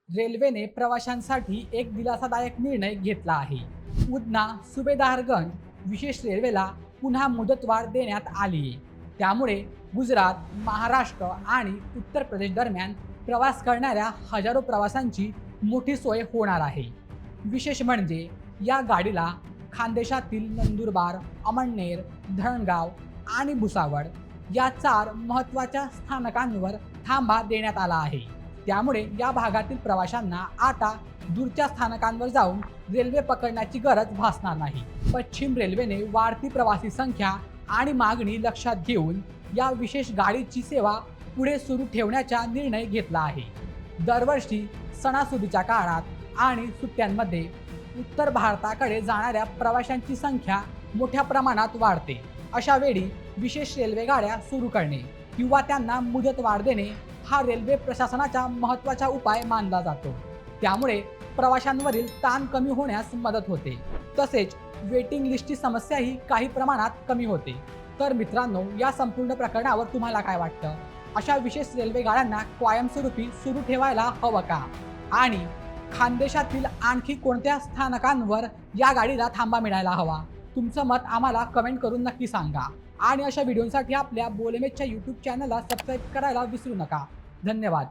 रेल्वेने प्रवाशांसाठी एक दिलासादायक निर्णय घेतला आहे. उधना सुभेदारगंज विशेष रेल्वेला पुन्हा मुदतवाढ देण्यात आली आहे. त्यामुळे गुजरात, महाराष्ट्र आणि उत्तर प्रदेश दरम्यान प्रवास करणाऱ्या हजारो प्रवाशांची मोठी सोय होणार आहे. विशेष म्हणजे या गाडीला खानदेशातील नंदुरबार, अमळनेर, धरणगाव आणि भुसावळ या 4 महत्त्वाच्या स्थानकांवर थांबा देण्यात आला आहे. त्यामुळे या भागातील प्रवाशांना आता दूरच्या स्थानकांवर जाऊन रेल्वे पकडण्याची गरज भासणार नाही. पश्चिम रेल्वेने वाढती प्रवासी संख्या आणि मागणी लक्षात घेऊन या विशेष गाडीची सेवा पुढे सुरू ठेवण्याचा निर्णय घेतला आहे. दरवर्षी सणासुदीच्या काळात आणि सुट्ट्यांमध्ये उत्तर भारताकडे जाणाऱ्या प्रवाशांची संख्या मोठ्या प्रमाणात वाढते. अशा वेळी विशेष रेल्वे गाड्या सुरू करणे किंवा त्यांना मुदतवाढ देणे हा रेल्वे प्रशासनाचा महत्त्वाचा उपाय मानला जातो. त्यामुळे प्रवाशांवरील ताण कमी होण्यास मदत होते. तसेच वेटिंग लिस्टची समस्याही काही प्रमाणात कमी होते. तर मित्रांनो, या संपूर्ण प्रकरणावर तुम्हाला काय वाटतं? अशा विशेष रेल्वे गाड्यांना कायमस्वरूपी सुरू ठेवायला हवं का? आणि खानदेशातील आणखी कोणत्या स्थानकांवर या गाडीला थांबा मिळायला हवा? तुमचं मत आम्हाला कमेंट करून नक्की सांगा. आणि अशा व्हिडिओसाठी आपल्या बोलेमेच्या यूट्यूब चॅनलला सबस्क्राईब करायला विसरू नका. धन्यवाद.